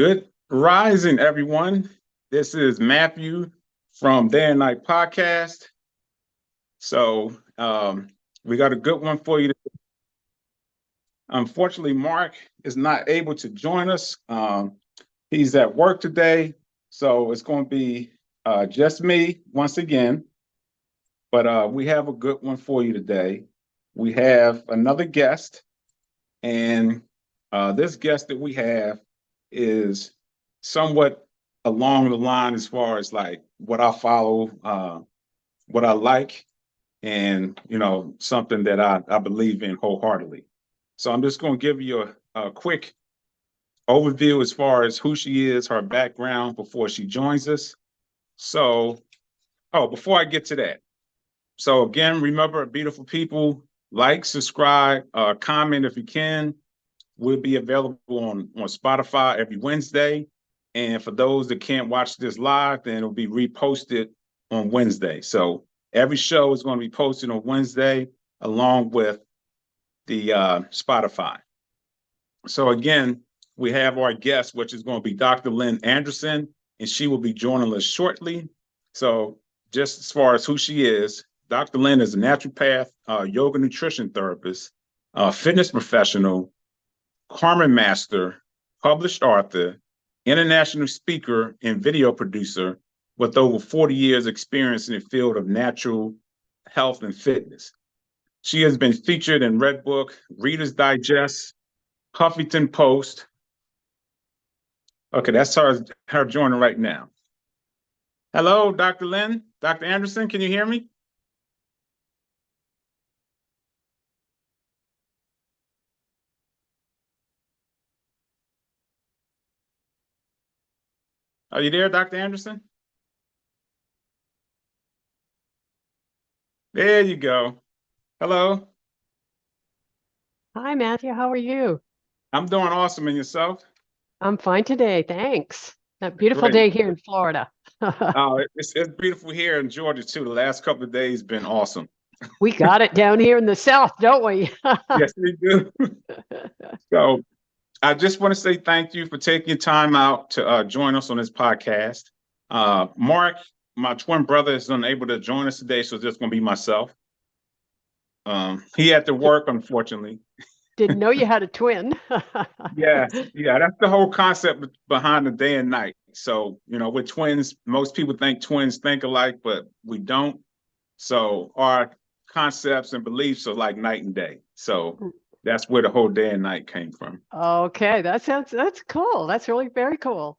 Good rising, everyone. This is Matthew from Day and Night Podcast. So we got a good one for you. Unfortunately, Mark is not able to join us. He's at work today, so it's going to be just me once again. But we have a good one for you today. We have another guest, and this guest that we have is somewhat along the line as far as like what I follow, what I like, and something that I believe in wholeheartedly. So I'm just going to give you a quick overview as far as who she is, her background before she joins us. Before I get to that, so again, remember, beautiful people, like, subscribe, comment if you can. We'll be available on Spotify every Wednesday. And for those that can't watch this live, then it'll be reposted on Wednesday. So every show is going to be posted on Wednesday along with the Spotify. So again, we have our guest, which is going to be Dr. Lynn Anderson, and she will be joining us shortly. So just as far as who she is, Dr. Lynn is a naturopath, yoga nutrition therapist, fitness professional, Karma master, published author, international speaker, and video producer with over 40 years experience in the field of natural health and fitness. She has been featured in Redbook, Reader's Digest, Huffington Post. Okay, that's her joining right now. Hello, Dr. Lynn. Dr. Anderson, can you hear me? Are you there, Dr. Anderson? There you go. Hello. Hi, Matthew. How are you? I'm doing awesome. And yourself? I'm fine today. Thanks. A beautiful Great. day here in Florida. It's beautiful here in Georgia too. The last couple of days been awesome. We got it down here in the South, don't we? Yes, we do. So I just want to say thank you for taking your time out to join us on this podcast. Mark, my twin brother, is unable to join us today, so it's just going to be myself. He had to work, unfortunately. Didn't know you had a twin. Yeah, that's the whole concept behind the day and night. So, with twins, most people think twins think alike, but we don't. So our concepts and beliefs are like night and day. So that's where the whole day and night came from. Okay, that's cool. That's really very cool.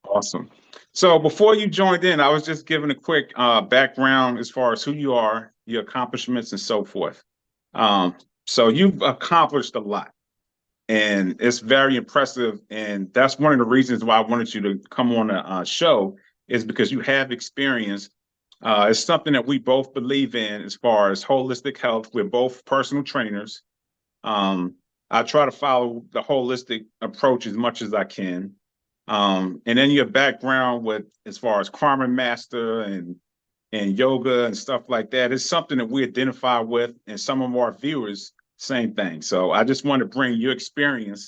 Awesome. So before you joined in, I was just giving a quick background as far as who you are, your accomplishments, and so forth. So you've accomplished a lot, and it's very impressive. And that's one of the reasons why I wanted you to come on a show, is because you have experience. It's something that we both believe in as far as holistic health. We're both personal trainers. I try to follow the holistic approach as much as I can. And then your background with as far as Karma Master and yoga and stuff like that is something that we identify with, and some of our viewers, same thing. So I just want to bring your experience,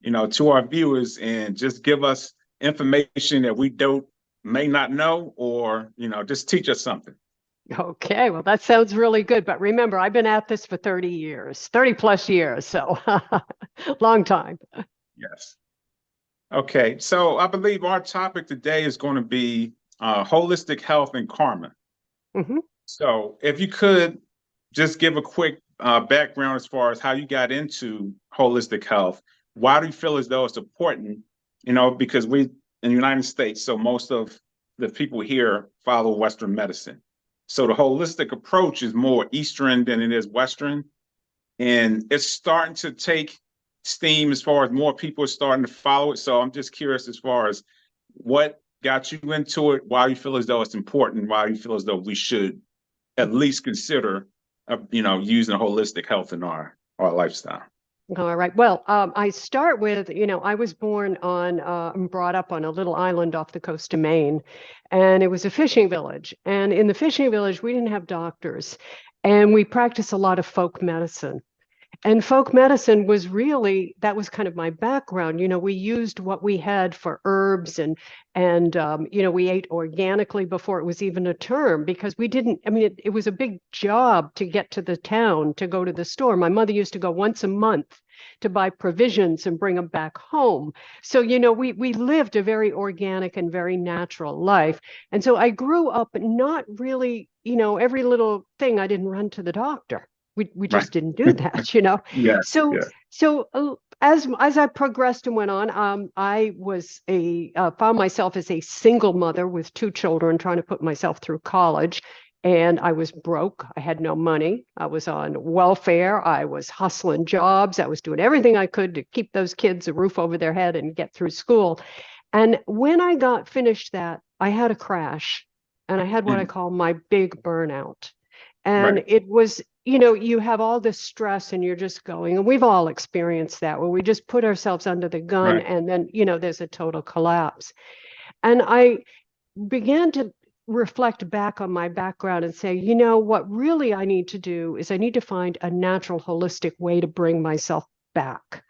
to our viewers, and just give us information that we may not know, or just teach us something. Okay, well, that sounds really good. But remember, I've been at this for 30 years, 30 plus years. So long time. Yes. Okay, so I believe our topic today is going to be holistic health and karma. Mm-hmm. So if you could just give a quick background as far as how you got into holistic health. Why do you feel as though it's important? Because we in the United States, so most of the people here follow Western medicine. So the holistic approach is more Eastern than it is Western. And it's starting to take steam as far as more people are starting to follow it. So I'm just curious as far as what got you into it, why you feel as though it's important, why you feel as though we should at least consider, using holistic health in our lifestyle. All right. Well, I start with, I was born and brought up on a little island off the coast of Maine, and it was a fishing village. And in the fishing village, we didn't have doctors, and we practiced a lot of folk medicine. And folk medicine was really, that was kind of my background. We used what we had for herbs and we ate organically before it was even a term because we didn't, I mean, it was a big job to get to the town to go to the store. My mother used to go once a month to buy provisions and bring them back home. So, we lived a very organic and very natural life. And so I grew up not really, every little thing I didn't run to the doctor. We Right. just didn't do that. Yes. So Yes. as I progressed and went on, I was found myself as a single mother with two children, trying to put myself through college. And I was broke. I had no money. I was on welfare. I was hustling jobs. I was doing everything I could to keep those kids a roof over their head and get through school. And when I got finished that, I had a crash and I had what I Mm. call my big burnout. Right. And it was, you have all this stress and you're just going, and we've all experienced that where we just put ourselves under the gun Right. and then, there's a total collapse. And I began to reflect back on my background and say, what really I need to do is I need to find a natural, holistic way to bring myself back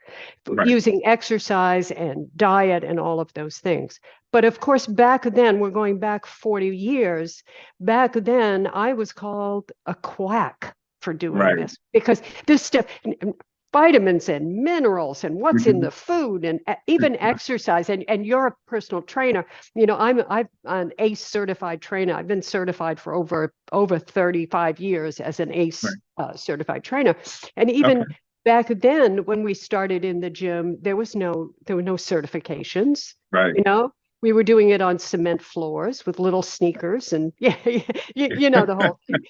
Right. using exercise and diet and all of those things. But of course, back then, we're going back 40 years. Back then, I was called a quack for doing Right. this because this stuff, vitamins and minerals and what's in Mhm. the food and even exercise. And you're a personal trainer. I'm an ACE certified trainer. I've been certified for over 35 years as an ACE Right. certified trainer. And even Okay. back then when we started in the gym, there were no certifications. Right. We were doing it on cement floors with little sneakers and yeah, the whole thing.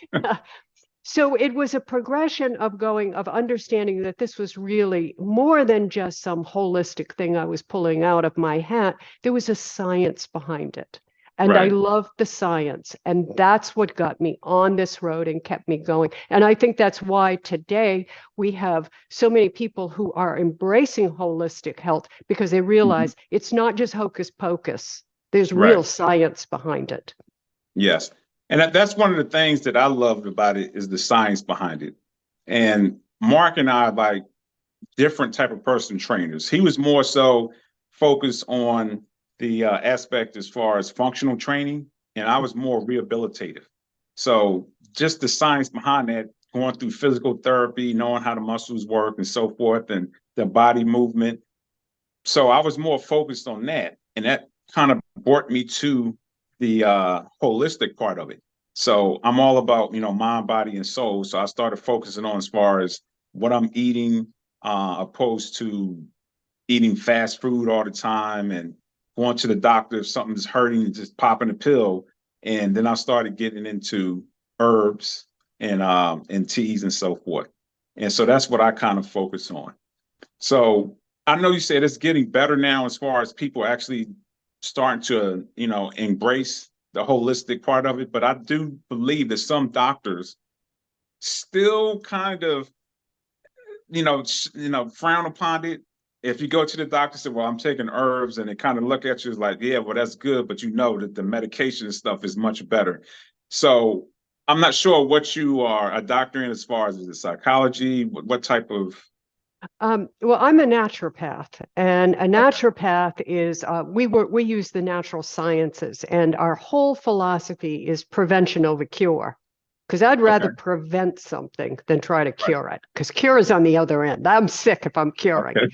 So it was a progression of understanding that this was really more than just some holistic thing I was pulling out of my hat. There was a science behind it. And I Right. loved the science. And that's what got me on this road and kept me going. And I think that's why today we have so many people who are embracing holistic health because they Mhm. realize it's not just hocus pocus. There's Right. real science behind it. Yes. And that's one of the things that I loved about it is the science behind it. And Mark and I like different type of person trainers. He was more so focused on the aspect as far as functional training, and I was more rehabilitative. So just the science behind that, going through physical therapy, knowing how the muscles work and so forth, and the body movement. So I was more focused on that, and that kind of brought me to the holistic part of it. So I'm all about mind, body, and soul. So I started focusing on as far as what I'm eating, opposed to eating fast food all the time and going to the doctor if something's hurting and just popping a pill. And then I started getting into herbs and teas and so forth. And so that's what I kind of focus on. So I know you said it's getting better now as far as people actually starting to, embrace the holistic part of it. But I do believe that some doctors still kind of, frown upon it. If you go to the doctor and say, well, I'm taking herbs, and they kind of look at you as like, yeah, well, that's good, but you know that the medication and stuff is much better. So I'm not sure what you are a doctor in as far as is it psychology, what type of. Well, I'm a naturopath, and a Okay. naturopath is we use the natural sciences, and our whole philosophy is prevention over cure. Because I'd rather Okay. prevent something than try to Right. cure it. Because cure is on the other end. I'm sick if I'm curing. Okay.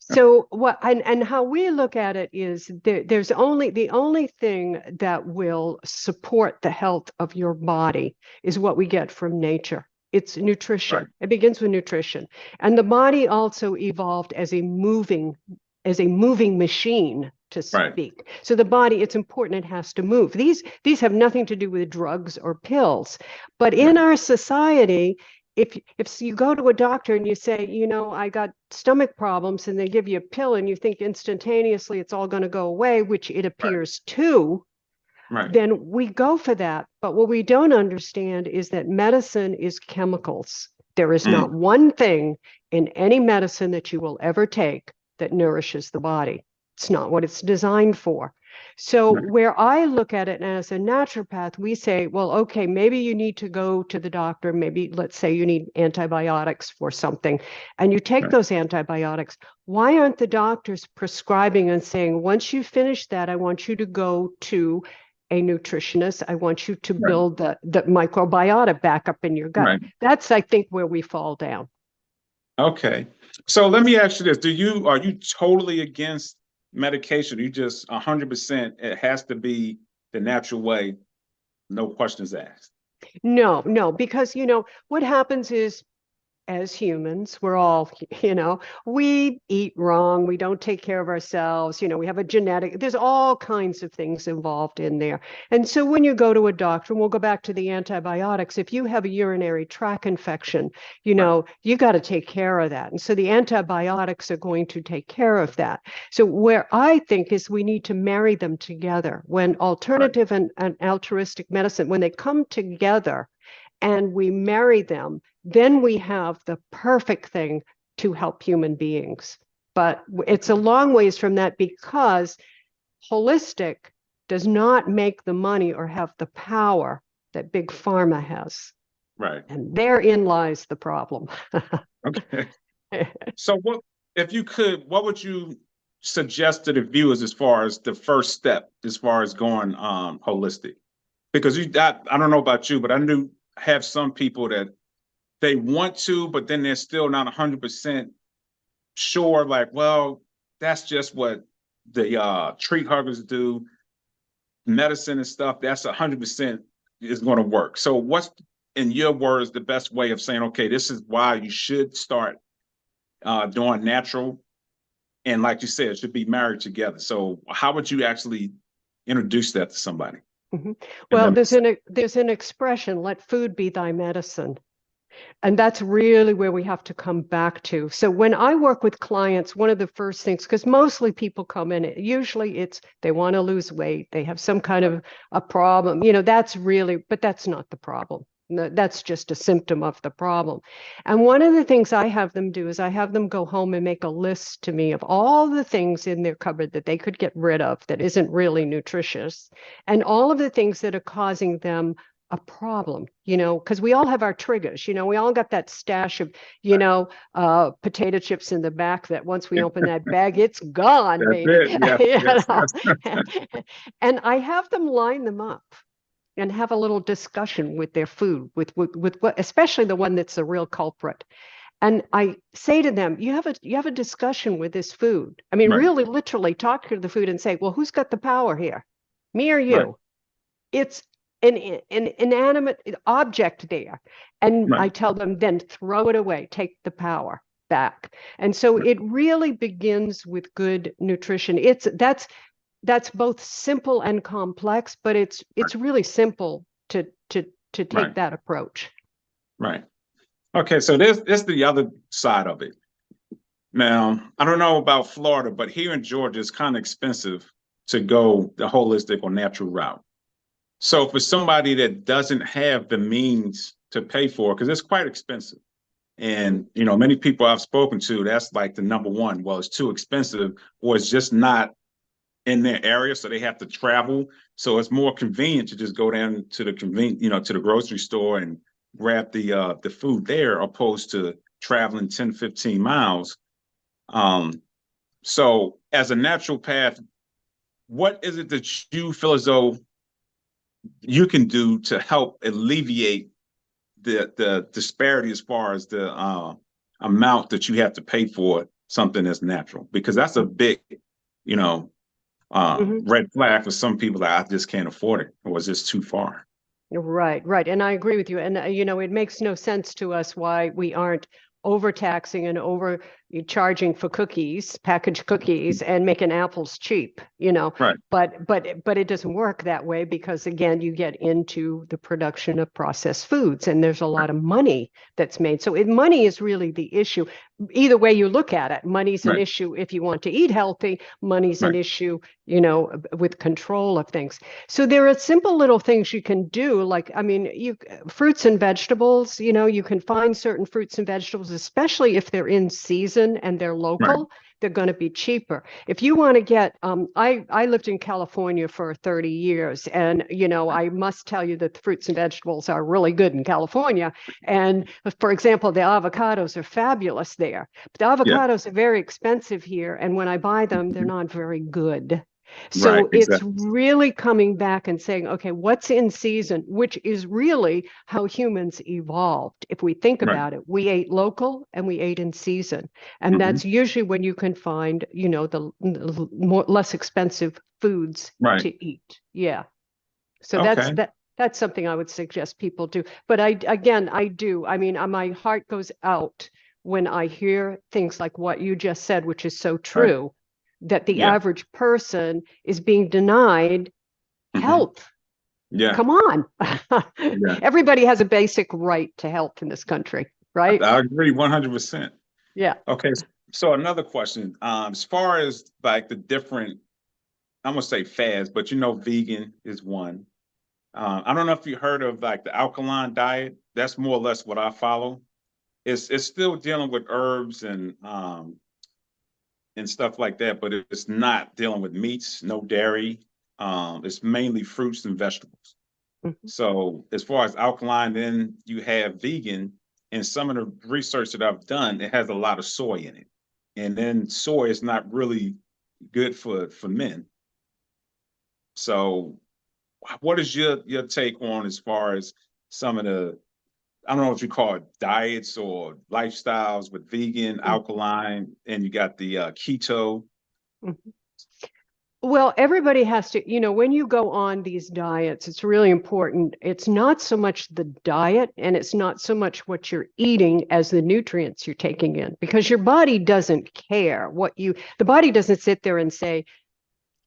So what and how we look at it is there's only the only thing that will support the health of your body is what we get from nature. It's Right. nutrition. It begins with nutrition. And the body also evolved as a moving machine to Right. speak. So the body, it's important it has to move. These have nothing to do with drugs or pills. But in Right. our society, if you go to a doctor and you say, I got stomach problems, and they give you a pill and you think instantaneously it's all going to go away, which it Right. appears to, Right. then we go for that. But what we don't understand is that medicine is chemicals. There is not Mm. one thing in any medicine that you will ever take that nourishes the body. It's not what it's designed for. So Right. where I look at it as a naturopath, we say, well, okay, maybe you need to go to the doctor. Maybe let's say you need antibiotics for something, and you take Right. those antibiotics. Why aren't the doctors prescribing and saying, once you finish that, I want you to go to a nutritionist. I want you to Right. build the microbiota back up in your gut. Right. That's, I think, where we fall down. Okay. So let me ask you this. Are you totally against medication? You just 100%, it has to be the natural way, no questions asked. No, no, because what happens is as humans, we're all, we eat wrong. We don't take care of ourselves. We have a genetic, there's all kinds of things involved in there. And so when you go to a doctor, and we'll go back to the antibiotics, if you have a urinary tract infection, Right. you got to take care of that. And so the antibiotics are going to take care of that. So where I think is we need to marry them together when Right. alternative and altruistic medicine, when they come together, and we marry them, then we have the perfect thing to help human beings. But it's a long ways from that because holistic does not make the money or have the power that big pharma has. Right. And therein lies the problem. Okay. So if you could, what would you suggest to the viewers as far as the first step, as far as going holistic? Because I don't know about you, but I do have some people that they want to, but then they're still not 100% sure. Like, well, that's just what the tree huggers do, medicine and stuff. That's 100% is going to work. So, what's in your words the best way of saying, okay, this is why you should start doing natural, and like you said, it should be married together. So, how would you actually introduce that to somebody? Mhm. If that Well, makes sense. there's an expression, let food be thy medicine. And that's really where we have to come back to. So when I work with clients, one of the first things, because mostly people come in, usually it's they want to lose weight, they have some kind of a problem. That's really, but that's not the problem. That's just a symptom of the problem. And one of the things I have them do is I have them go home and make a list to me of all the things in their cupboard that they could get rid of that isn't really nutritious, and all of the things that are causing them a problem, because we all have our triggers. We all got that stash of, potato chips in the back that once we open that bag, it's gone, That's baby. it. Yes, yes, yes. And I have them line them up and have a little discussion with their food, with what, especially the one that's a real culprit. And I say to them, you have a discussion with this food. I mean, Right, really, literally talk to the food and say, well, who's got the power here? Me or right, you? It's an inanimate object there. And I right, tell them, then throw it away, take the power back. And so right, it really begins with good nutrition. That's both simple and complex, but it's really simple to take right, that approach. right. Okay, so there's the other side of it. Now, I don't know about Florida, but here in Georgia, it's kind of expensive to go the holistic or natural route. So for somebody that doesn't have the means to pay for it, because it's quite expensive. And many people I've spoken to, that's like the number one. Well, it's too expensive, or it's just not in their area, so they have to travel. So it's more convenient to just go down to to the grocery store and grab the food there, opposed to traveling 10, 15 miles. Um, so as a natural path, what is it that you feel as though you can do to help alleviate the disparity as far as the amount that you have to pay for something that's natural? Because that's a big, you know, Mhm. red flag for some people that I just can't afford it, or is this too far? Right, right. And I agree with you. And, it makes no sense to us why we aren't overtaxing and overcharging for cookies, packaged cookies, and making apples cheap. Right, But it doesn't work that way because, again, you get into the production of processed foods and there's a right, lot of money that's made. So money is really the issue. Either way you look at it, money's an right, issue if you want to eat healthy, money's an right, issue, with control of things. So there are simple little things you can do, like I mean, you fruits and vegetables. You can find certain fruits and vegetables, especially if they're in season and they're right, local. they're going to be cheaper. If you want to get, I lived in California for 30 years, and I must tell you that the fruits and vegetables are really good in California. And for example, the avocados are fabulous there. But the Yeah. avocados are very expensive here, and when I buy them, they're not very good. Right. So it's Exactly. really coming back and saying, okay, what's in season, which is really how humans evolved. If we think Right. about it, we ate local and we ate in season. And Hmm. that's usually when you can find, the more less expensive foods Right. to eat. Yeah. So Okay. that's something I would suggest people do. But I do. I mean, my heart goes out when I hear things like what you just said, which is so Right. true, that the Yeah. average person is being denied Hmm. health. Yeah. Come on. Yeah. Everybody has a basic right to health in this country, right? I agree 100%. Yeah. Okay. So another question, as far as like the different, I'm gonna say fads, but vegan is one. I don't know if you heard of like the alkaline diet. That's more or less what I follow. It's still dealing with herbs and stuff like that, but it's not dealing with meats, no dairy. It's mainly fruits and vegetables. Mhm. So as far as alkaline, then you have vegan, and some of the research that I've done, it has a lot of soy in it, and then soy is not really good for men. So what is your take on as far as some of the, I don't know if you call it diets or lifestyles with vegan, alkaline, and you got the keto. Mhm. Well, everybody has to, when you go on these diets, it's really important. It's not so much the diet and it's not so much what you're eating as the nutrients you're taking in, because your body doesn't care the body doesn't sit there and say,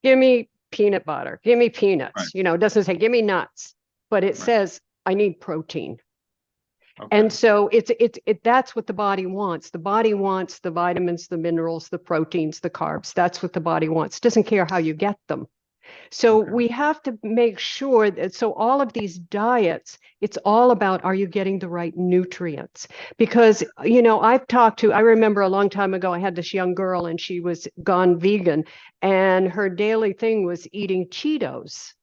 give me peanut butter, give me Right, peanuts. It doesn't say, give me nuts, but it right. says, I need protein. And Okay, so that's what the body wants. The body wants the vitamins, the minerals, the proteins, the carbs. That's what the body wants. It doesn't care how you get them. So okay. we have to make sure that, so all of these diets, it's all about, are you getting the right nutrients? Because, I remember a long time ago, I had this young girl and she was gone vegan, and her daily thing was eating Cheetos,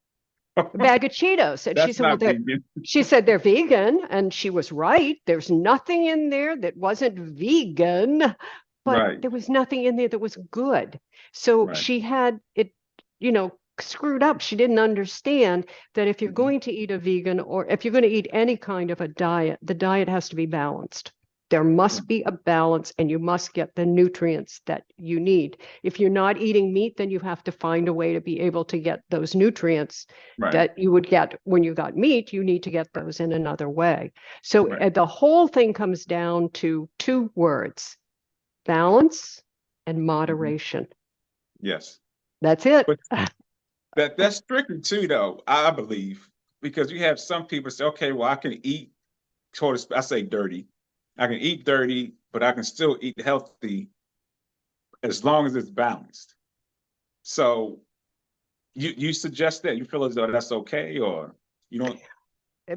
a bag of Cheetos. And she That's said, well, not vegan. she said they're vegan. And she was right. There's nothing in there that wasn't vegan, but Right, there was nothing in there that was good. So right. she had it, you know, screwed up. She didn't understand that if you're Mhm. going to eat a vegan, or if you're going to eat any kind of a diet, the diet has to be balanced. There must be a balance, and you must get the nutrients that you need. If you're not eating meat, then you have to find a way to be able to get those nutrients Right, that you would get when you got meat. You need to get those in another way. So right. the whole thing comes down to two words: balance and Mhm. moderation. Yes. That's it. But that's tricky too, though, I believe, because you have some people say, okay, well, I can eat towards, I say dirty. I can eat dirty, but I can still eat healthy as long as it's balanced. So you suggest that you feel as though that's okay, or you don't?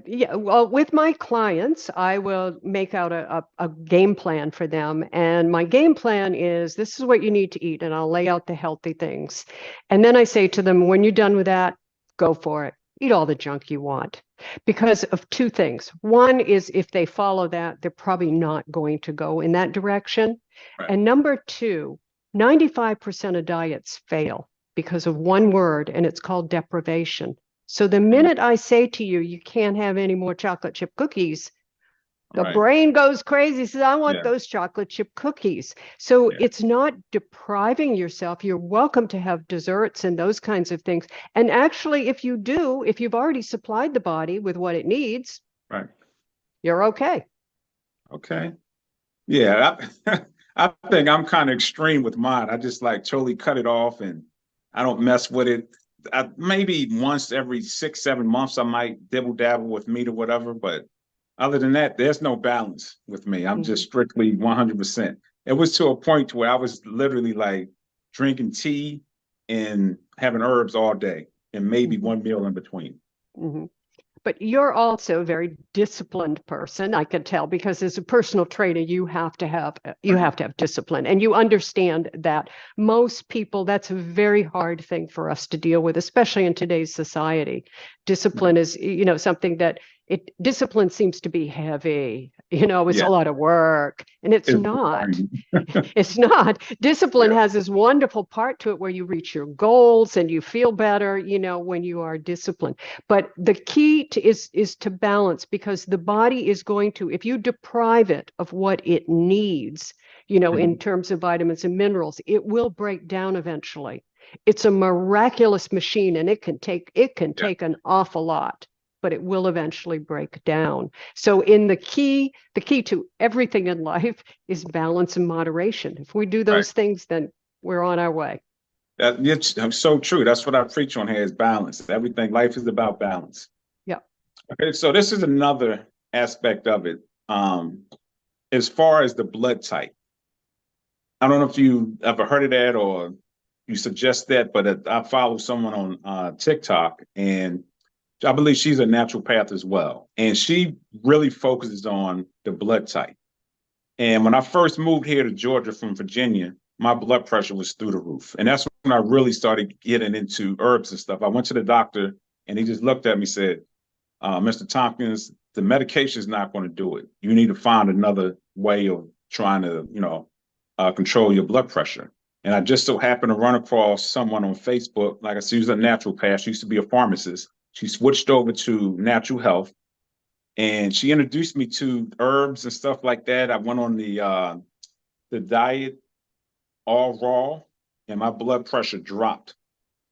Yeah, well, with my clients, I will make out a game plan for them. And my game plan is, this is what you need to eat. And I'll lay out the healthy things. And then I say to them, when you're done with that, go for it. Eat all the junk you want. Because of two things. One is, if they follow that, they're probably not going to go in that direction. Right, And number two, 95% of diets fail because of one word, and it's called deprivation. So the mm, minute I say to you, you can't have any more chocolate chip cookies, the right, brain goes crazy, says, I want yeah, those chocolate chip cookies. So yeah, it's not depriving yourself. You're welcome to have desserts and those kinds of things. And actually, if you do, if you've already supplied the body with what it needs, right, you're okay. okay, yeah. I think I'm kind of extreme with mine. I just like totally cut it off, and I don't mess with it. Maybe once every 6, 7 months, I might dibble dabble with meat or whatever, but other than that, there's no balance with me. I'm just Mhm, strictly 100%. It was to a point where I was literally like drinking tea and having herbs all day and maybe mhm, one meal in between. mhm. But you're also a very disciplined person, I can tell, because as a personal trainer, you have to have discipline, and you understand that most people, that's a very hard thing for us to deal with, especially in today's society. Discipline is, something that discipline seems to be heavy. It's a Yeah, lot of work, and it's it's not. boring. It's not. Discipline Yeah, has this wonderful part to it where you reach your goals and you feel better, when you are disciplined. But the key is to balance, because the body is going to, if you deprive it of what it needs, in mhm, terms of vitamins and minerals, it will break down eventually. It's a miraculous machine, and it can yeah, take an awful lot, but it will eventually break down. So the key to everything in life is balance and moderation. If we do right. those things, then we're on our way. It's so true. That's what I preach on here is balance. Everything, life is about balance. Yeah. Okay, so this is another aspect of it. Um, as far as the blood type, I don't know if you ever heard of that or you suggest that, but I follow someone on TikTok, and I believe she's a naturopath as well, and she really focuses on the blood type. And when I first moved here to Georgia from Virginia, my blood pressure was through the roof. And that's when I really started getting into herbs and stuff. I went to the doctor and he just looked at me and said, Mr. Tompkins, the medication is not going to do it. You need to find another way of trying to, control your blood pressure. And I just so happened to run across someone on Facebook. Like I said, she was a naturopath. She used to be a pharmacist. She switched over to natural health and she introduced me to herbs and stuff like that. I went on the diet all raw, and my blood pressure dropped.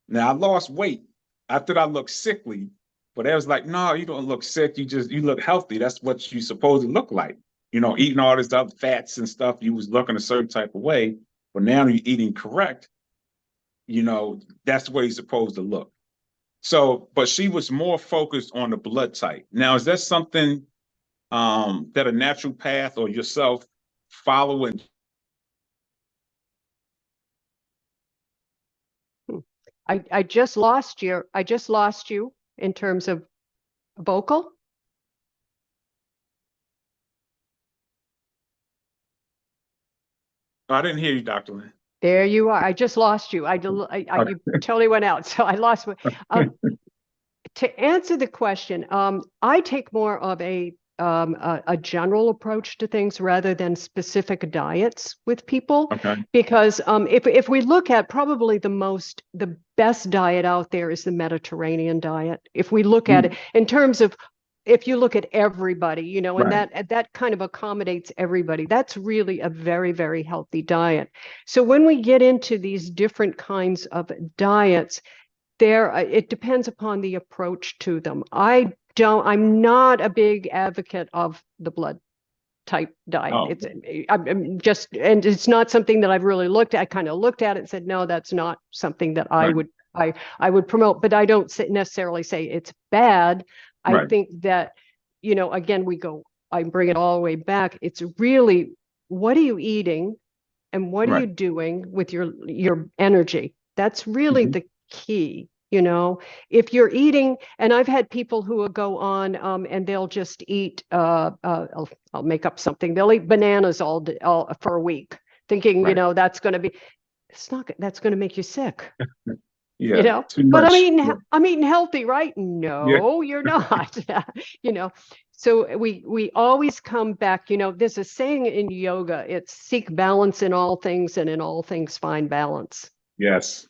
Now I lost weight. I thought I looked sickly, but I was like, no, you don't look sick. You look healthy. That's what you supposed to look like. Eating all this other fats and stuff. You was looking a certain type of way, but now you're eating correct. That's the way you're supposed to look. So, but she was more focused on the blood type. Now, is that something that a naturopath or yourself follow and Hmm. I just lost you in terms of vocal. I didn't hear you, Dr. Lynn. There you are. I just lost you. You totally went out. So I lost. Um, to answer the question, I take more of a general approach to things rather than specific diets with people, Okay. because if we look at probably the best diet out there is the Mediterranean diet. If we look at it Mm, in terms of, if you look at everybody, and right. that kind of accommodates everybody, that's really a very, very healthy diet. So when we get into these different kinds of diets, it depends upon the approach to them. I'm not a big advocate of the blood type diet. Oh, I'm just, and it's not something that I've really looked at. I kind of looked at it and said, no, that's not something that I right, would, I would promote, but I don't necessarily say it's bad. I right, think that, again, I bring it all the way back. It's really, what are you eating and what are right. you doing with your energy? That's really Mhm. the key. If you're eating, and I've had people who will go on, and they'll just eat, I'll make up something. They'll eat bananas all for a week, thinking, Right. that's going to make you sick, Yeah. Too but much. Yeah. I'm eating healthy, right? Yeah. No, you're not. you know. So we always come back, there's a saying in yoga, it's seek balance in all things, and in all things find balance. Yes.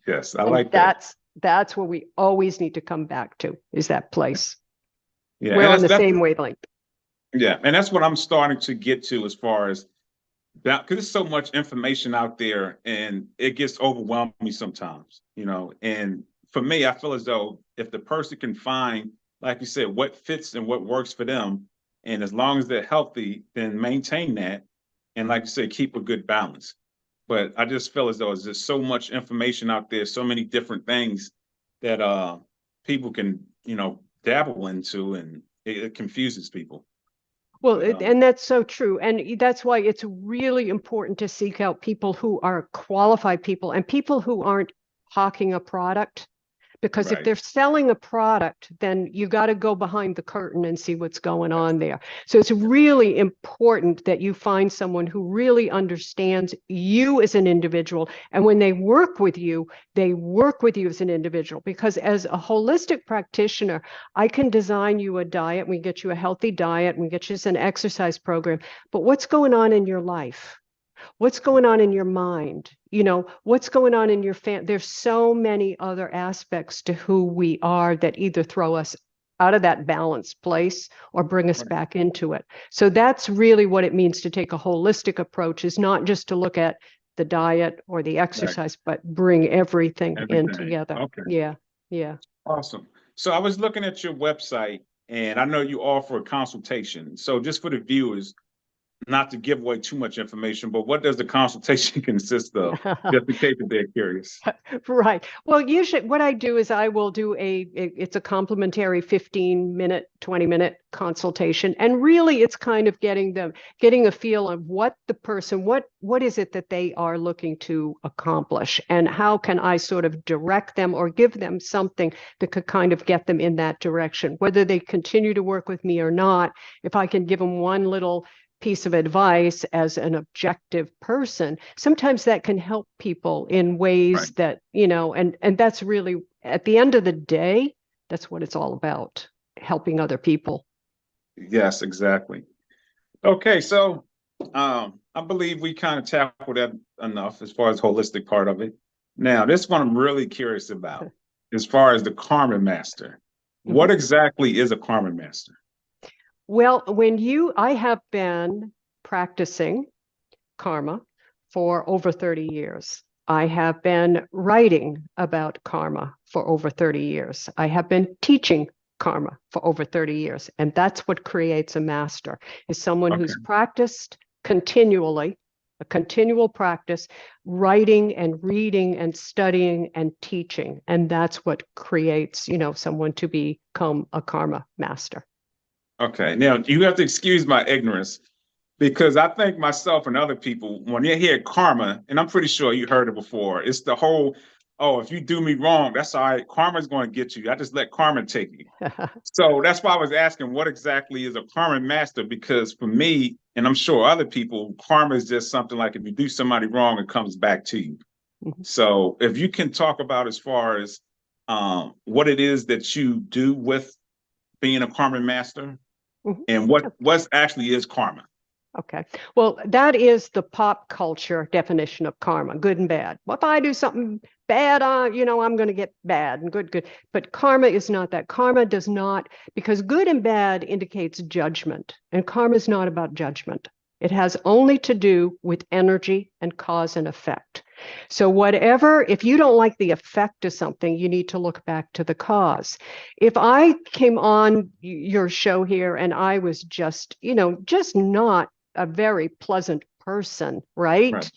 Yes. I And like that. that's where we always need to come back to, is that place. Yeah. We're And on that's the that's same wavelength. yeah. And that's what I'm starting to get to as far as that, because there's so much information out there and it gets overwhelming sometimes, And for me, I feel as though if the person can find, like you said, what fits and what works for them, and as long as they're healthy, then maintain that. And like you said, keep a good balance. But I just feel as though there's just so much information out there, so many different things that people can, dabble into, and it confuses people. Well, But and that's so true. And that's why it's really important to seek out people who are qualified people, and people who aren't hawking a product, Because if Right. they're selling a product, then you got to go behind the curtain and see what's going on there. So it's really important that you find someone who really understands you as an individual. And when they work with you as an individual. Because as a holistic practitioner, I can design you a diet, we get you a healthy diet, we get you an exercise program. But what's going on in your life? What's going on in your mind? What's going on in your family? There's so many other aspects to who we are that either throw us out of that balanced place or bring us Right. back into it. So that's really what it means to take a holistic approach, is not just to look at the diet or the Right. exercise, but bring everything in Everything. together. Okay. Yeah, yeah. Awesome. So I was looking at your website, and I know you offer a consultation. So just for the viewers, not to give away too much information, but what does the consultation consist of? Just in case if they're curious. Right. Well, usually what I do is I will do it's a complimentary 15-minute, 20-minute consultation. And really it's kind of getting a feel of what the person, what is it that they are looking to accomplish, and how can I sort of direct them or give them something that could kind of get them in that direction, whether they continue to work with me or not. If I can give them one little piece of advice as an objective person, sometimes that can help people in ways Right. that, and that's really, at the end of the day, that's what it's all about, helping other people. Yes, exactly. Okay, so I believe we kind of tackled that enough as far as holistic part of it. Now, this one I'm really curious about, as far as the Karma Master. What Mhm. exactly is a Karma Master? Well, I have been practicing karma for over 30 years. I have been writing about karma for over 30 years. I have been teaching karma for over 30 years. And that's what creates a master, is someone Okay. who's practiced continually, a continual practice, writing and reading and studying and teaching. And that's what creates, someone to become a karma master. Okay. Now, you have to excuse my ignorance because I think myself and other people, when they hear karma, and I'm pretty sure you heard it before, it's the whole, oh, if you do me wrong, that's all right. Karma's going to get you. I just let karma take you. So that's why I was asking what exactly is a karma master, because for me, and I'm sure other people, karma is just something like if you do somebody wrong, it comes back to you. So if you can talk about as far as what it is that you do with being a karma master Mhm. and what actually is karma. Okay. Well, that is the pop culture definition of karma, good and bad. Well, if I do something bad, I'm going to get bad, and good, good. But karma is not that. Karma does not, because good and bad indicates judgment, and karma is not about judgment. It has only to do with energy and cause and effect. So if you don't like the effect of something, you need to look back to the cause. If I came on your show here and I was just not a very pleasant person, right? Right.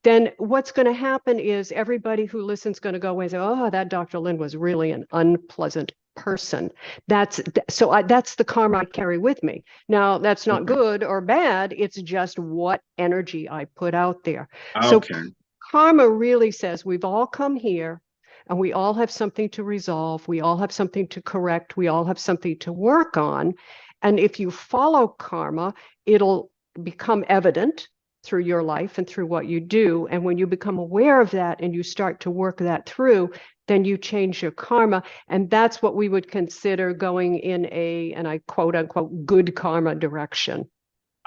Then what's going to happen is everybody who listens is going to go away and say, "Oh, that Dr. Lynn was really an unpleasant person." That's the karma I carry with me. Now, that's not Okay. good or bad. It's just what energy I put out there. So Okay. karma really says we've all come here and we all have something to resolve. We all have something to correct. We all have something to work on. And if you follow karma, it'll become evident through your life and through what you do. And when you become aware of that and you start to work that through, then you change your karma. And that's what we would consider going in and I quote unquote, good karma direction.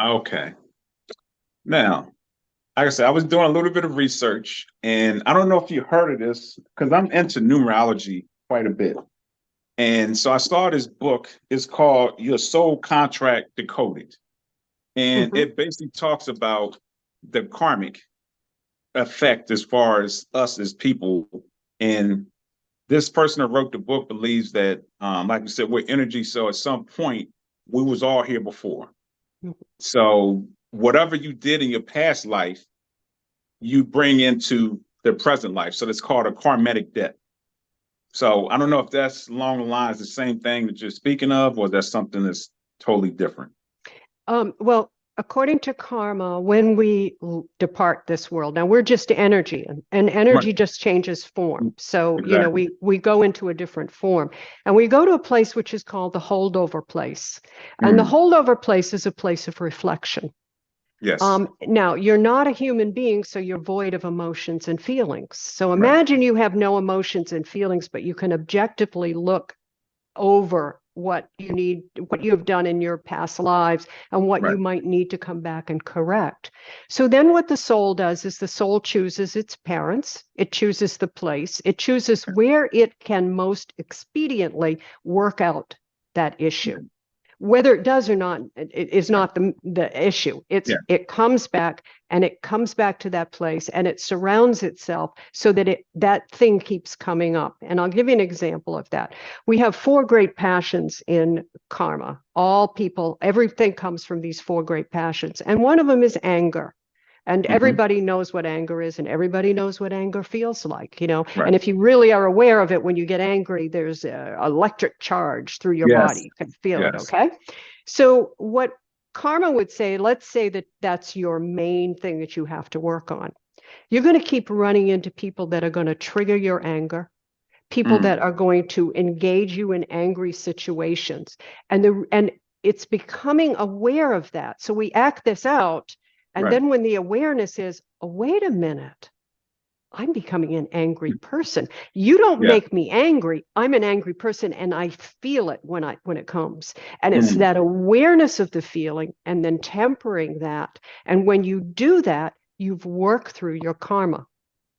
Okay. Now, like I said, I was doing a little bit of research, and I don't know if you heard of this because I'm into numerology quite a bit. And so I saw this book. It's called Your Soul Contract Decoded. And Mhm. it basically talks about the karmic effect as far as us as people. And this person that wrote the book believes that, like you said, we're energy. So at some point, we was all here before. So whatever you did in your past life, you bring into the present life. So it's called a karmatic debt. So I don't know if that's along the lines the same thing that you're speaking of, or that's something that's totally different. Well, according to karma, when we depart this world, now we're just energy, and Right. energy just changes form. So, Exactly. we go into a different form, and we go to a place which is called the holdover place. And the Mm. holdover place is a place of reflection. Yes. Now, you're not a human being, so you're void of emotions and feelings. So Right. imagine you have no emotions and feelings, but you can objectively look over what you need, what you have done in your past lives, and what Right. you might need to come back and correct. So then what the soul does is the soul chooses its parents, it chooses the place, it chooses where it can most expediently work out that issue. Whether it does or not, it is Right. not the issue. Yeah. It comes back, and it comes back to that place, and it surrounds itself so that that thing keeps coming up. And I'll give you an example of that. We have four great passions in karma. All people, everything comes from these four great passions. And one of them is anger. And Hmm. everybody knows what anger is, and everybody knows what anger feels like. Right. And if you really are aware of it, when you get angry, there's an electric charge through your body. Yes. You can feel it, Yes. okay? So, what karma would say, let's say that that's your main thing that you have to work on. You're going to keep running into people that are going to trigger your anger, people Mm. that are going to engage you in angry situations. And it's becoming aware of that. So we act this out. And Right. then when the awareness is, oh, wait a minute, I'm becoming an angry person. You don't Yeah. make me angry. I'm an angry person, and I feel it when it comes. And it's Mm. that awareness of the feeling and then tempering that. And when you do that, you've worked through your karma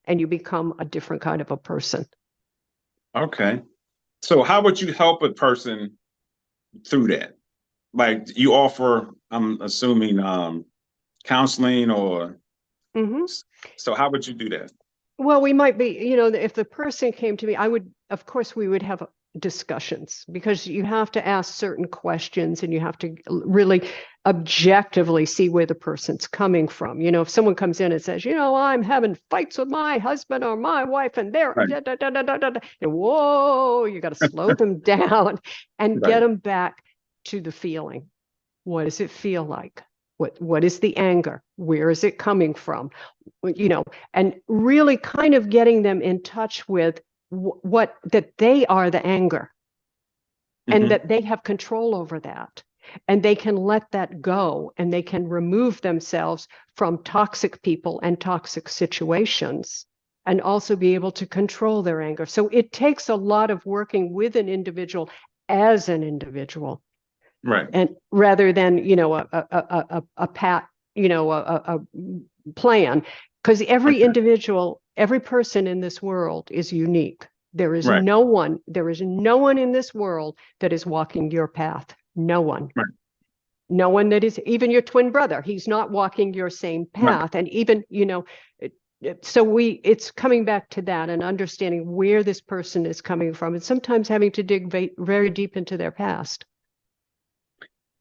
and you become a different kind of a person. Okay. So how would you help a person through that? Like you offer, I'm assuming, counseling or Mhm. so how would you do that? Well, we might be, if the person came to me, of course, we would have discussions, because you have to ask certain questions and you have to really objectively see where the person's coming from. If someone comes in and says, I'm having fights with my husband or my wife, and they're, Right. da, da, da, da, da, da, whoa, you got to slow them down and get Right. them back to the feeling. What does it feel like? What is the anger? Where is it coming from? And really kind of getting them in touch with what that they are the anger, and Hmm. that they have control over that, and they can let that go, and they can remove themselves from toxic people and toxic situations, and also be able to control their anger. So it takes a lot of working with an individual as an individual, Right. and rather than a pat a plan, because Okay. every person in this world is unique. Right. There is no one in this world that is walking your path. No one. Right. No one that is, even your twin brother, he's not walking your same Right. path. And even, so it's coming back to that and understanding where this person is coming from, and sometimes having to dig very deep into their past.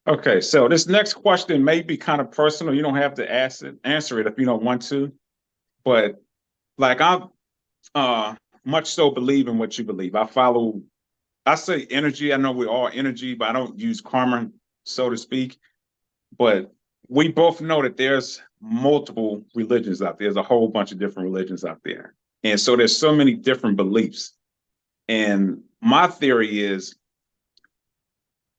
Okay. So this next question may be kind of personal. You don't have to answer it if you don't want to, but like I'm uh much so believe in what you believe. I say energy. I know we're all energy, but I don't use karma, so to speak. But we both know that there's multiple religions out there. There's a whole bunch of different religions out there. And so there's so many different beliefs. And my theory is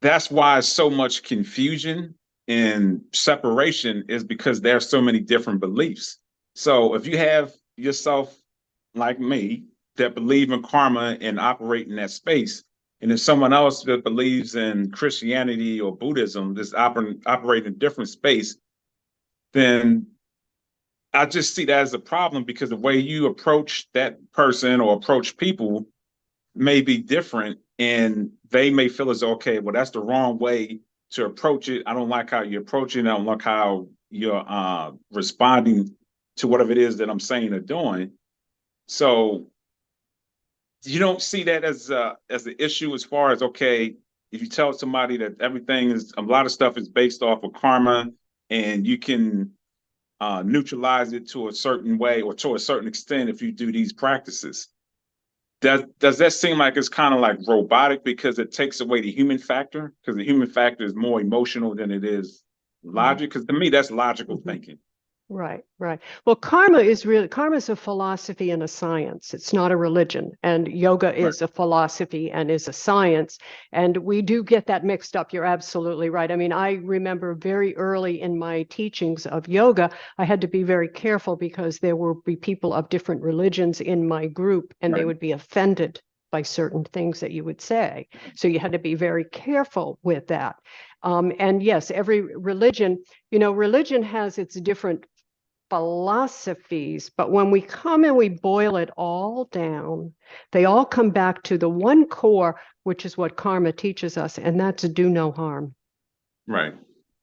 that's why so much confusion and separation is because there's so many different beliefs. So if you have yourself like me that believe in karma and operate in that space, and then someone else that believes in Christianity or Buddhism that's operate in a different space, then I just see that as a problem because the way you approach that person or approach people may be different, and they may feel as okay, well, that's the wrong way to approach it. I don't like how you approach it. I don't like how you're responding to whatever it is that I'm saying or doing. So you don't see that as an issue as far as okay, if you tell somebody that everything is a lot of stuff is based off of karma, and you can neutralize it to a certain way or to a certain extent if you do these practices. Does that seem like it's kind of like robotic because it takes away the human factor? Because the human factor is more emotional than it is Logic, because to me, that's logical Mhm. thinking. Right, right. Well, karma is a philosophy and a science. It's not a religion. And yoga Right. is a philosophy and is a science. And we do get that mixed up. You're absolutely right. I mean, I remember very early in my teachings of yoga, I had to be very careful because there would be people of different religions in my group, and they Right. would be offended by certain things that you would say. So you had to be very careful with that. And yes, every religion, religion has its different philosophies, but when we come and we boil it all down, they all come back to the one core, which is what karma teaches us, and that's do no harm. Right.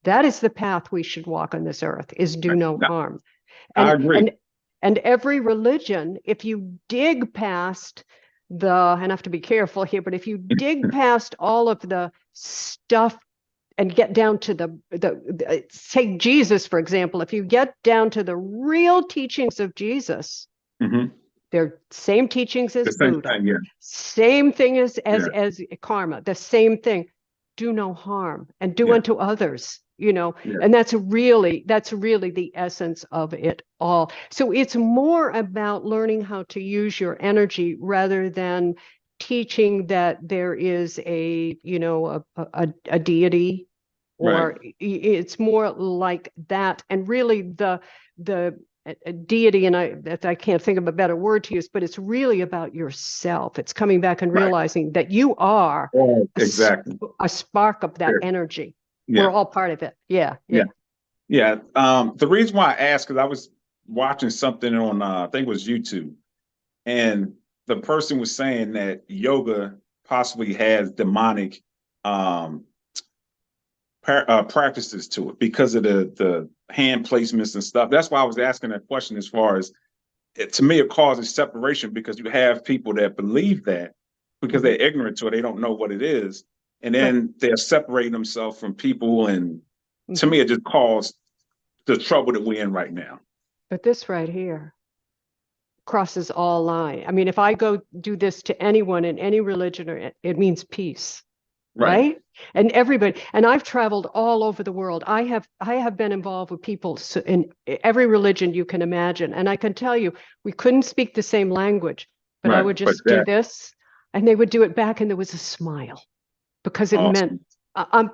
That is the path we should walk on this earth, is do Right. no Now, harm. I And agree. and every religion, if you dig past and I have to be careful here, but if you dig past all of the stuff and get down to the take Jesus, for example, if you get down to the real teachings of Jesus, Hmm. they're same teachings as The same Buddha, thing. Yeah. same thing as Yeah. karma, the same thing. Do no harm and do Yeah. unto others, Yeah. and that's really the essence of it all. So it's more about learning how to use your energy rather than teaching that there is a deity, Right. or it's more like that. And really the a deity, and I can't think of a better word to use, but it's really about yourself. It's coming back and Right. realizing that you are Oh, a, exactly. a spark of that Fair. energy. We're Yeah. all part of it. Yeah, Yeah. yeah. Yeah. The reason why I asked, because I was watching something on, I think it was YouTube, and the person was saying that yoga possibly has demonic um, practices to it because of the hand placements and stuff. That's why I was asking that question. As far as to me, it causes separation because you have people that believe that because Hmm. they're ignorant to it, they don't know what it is, and But then they're separating themselves from people. And to mhm. me, it just caused the trouble that we're in right now. But this right here crosses all line. I mean, if I go do this to anyone in any religion, or it means peace. Right. Right? And everybody, and I've traveled all over the world. I have been involved with people in every religion you can imagine. And I can tell you, we couldn't speak the same language, but I Right. would But just do that this and they would do it back, and there was a smile because it meant awesome. I'm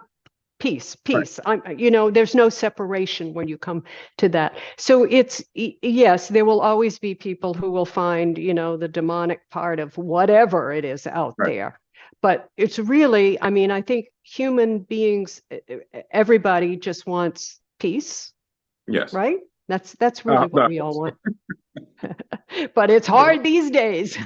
peace, Right. peace. There's no separation when you come to that. So yes, there will always be people who will find, the demonic part of whatever it is out Right. there. But it's really, I mean, I think human beings, everybody just wants peace, Yes. right? That's really what Right. we all want. But it's hard these days.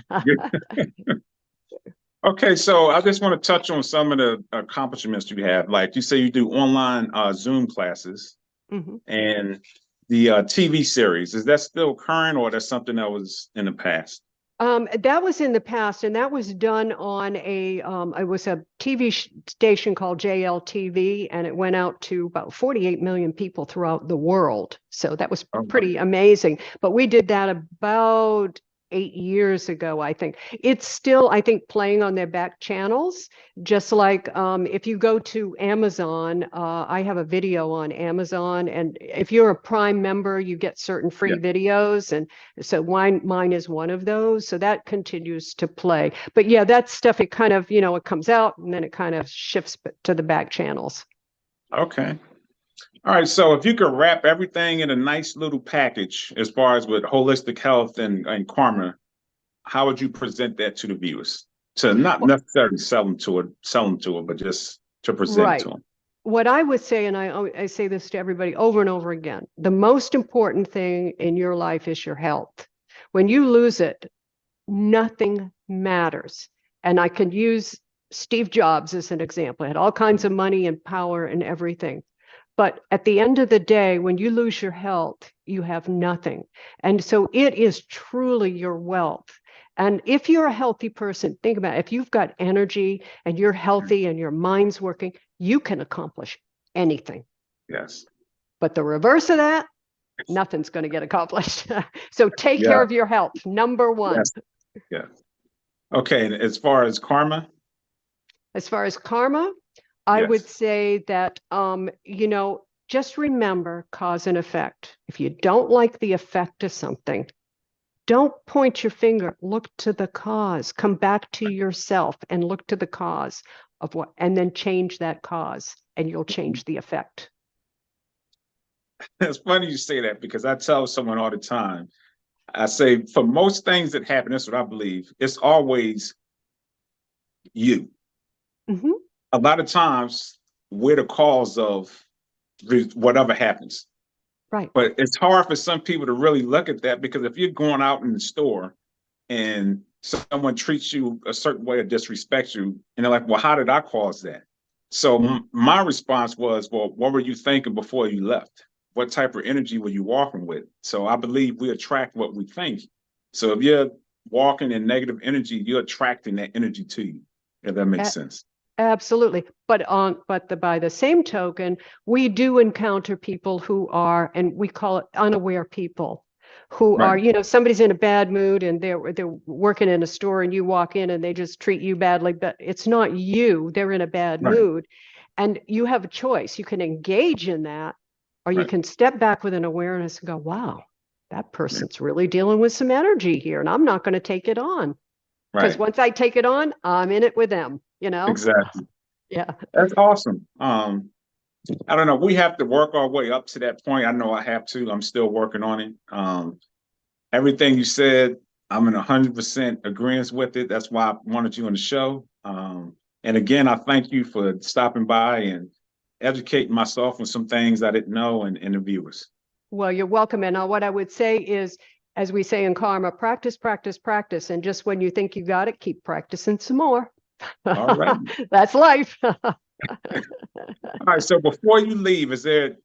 Okay, so I just want to touch on some of the accomplishments you have. Like you say, you do online Zoom classes Mhm. and the TV series. Is that still current, or that's something that was in the past? That was in the past, and that was done on it was a TV station called JLTV, and it went out to about 48 million people throughout the world. So that was Oh, pretty amazing. But we did that about 8 years ago, I think. It's still, I think, playing on their back channels. Just like if you go to Amazon, I have a video on Amazon, and if you're a Prime member, you get certain yeah. free videos, and so mine is one of those. So that continues to play. But yeah, that stuff, it kind of, it comes out and then it kind of shifts to the back channels. Okay. All right. So if you could wrap everything in a nice little package as far as with holistic health and karma, how would you present that to the viewers? To not Well, necessarily sell them to it, but just to present it to right. them. What I would say, and I say this to everybody over and over again, the most important thing in your life is your health. When you lose it, nothing matters. And I can use Steve Jobs as an example. He had all kinds of money and power and everything. But at the end of the day, when you lose your health, you have nothing. And so it is truly your wealth. And if you're a healthy person, think about it. If you've got energy and you're healthy and your mind's working, you can accomplish anything. Yes. But the reverse of that, nothing's going to get accomplished. So take care Yeah. of your health, number one. Yes. Yeah. Okay. And as far as karma, As far as karma, I would yes. say that, just remember cause and effect. If you don't like the effect of something, don't point your finger, look to the cause. Come back to yourself and look to the cause of what, and then change that cause, and you'll change the effect. It's funny you say that because I tell someone all the time, I say, for most things that happen, that's what I believe, it's always you. Mm-hmm. A lot of times, we're the cause of whatever happens. Right. But it's hard for some people to really look at that, because if you're going out in the store and someone treats you a certain way or disrespects you, and they're like, well, how did I cause that? So my response was, well, what were you thinking before you left? What type of energy were you walking with? So I believe we attract what we think. So if you're walking in negative energy, you're attracting that energy to you, if that makes sense. Absolutely. But by the same token, we do encounter people who are, and we call it unaware people, who are, Right. somebody's in a bad mood and they're working in a store and you walk in and they just treat you badly, but it's not you. They're in a bad Right. mood. And you have a choice. You can engage in that, or you Right. can step back with an awareness and go, wow, that person's really dealing with some energy here, and I'm not going to take it on. Because Right. once I take it on, I'm in it with them, Exactly. Yeah. That's awesome. I don't know. We have to work our way up to that point. I know I have to. I'm still working on it. Everything you said, I'm in 100% agreement with it. That's why I wanted you on the show. And again, I thank you for stopping by and educating myself on some things I didn't know, and the viewers. Well, you're welcome. And what I would say is, as we say in karma, practice, practice, practice. And just when you think you got it, keep practicing some more. All right. That's life. All right. So before you leave, is there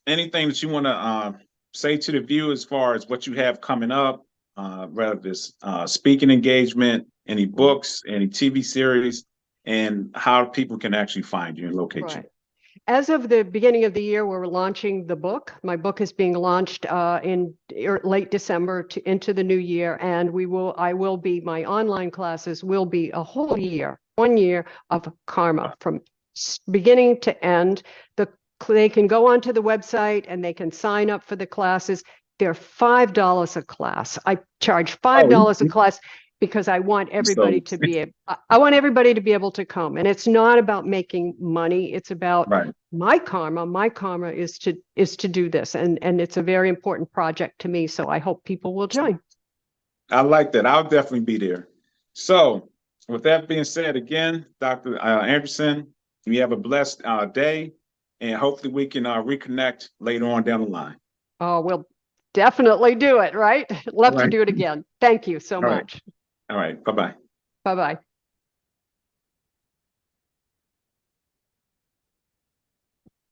anything that you want to say to the view as far as what you have coming up, whether it's speaking engagement, any books, any TV series, and how people can actually find you and locate you? Right. As of the beginning of the year, we're launching the book. My book is being launched in late December into the new year, and my online classes will be a whole year, 1 year of karma from beginning to end. They can go onto the website and they can sign up for the classes. They're $5 a class. I charge $5 a class because I want everybody So, to be able to come. And it's not about making money. It's about right. my karma. My karma is to do this. And it's a very important project to me. So I hope people will join. I like that. I'll definitely be there. So, with that being said, again, Dr. Anderson, you have a blessed day, and hopefully we can reconnect later on down the line. Oh, we'll definitely do it, right? Love to Right. do it again. Thank you so All right. much. All right. Bye-bye. Bye-bye.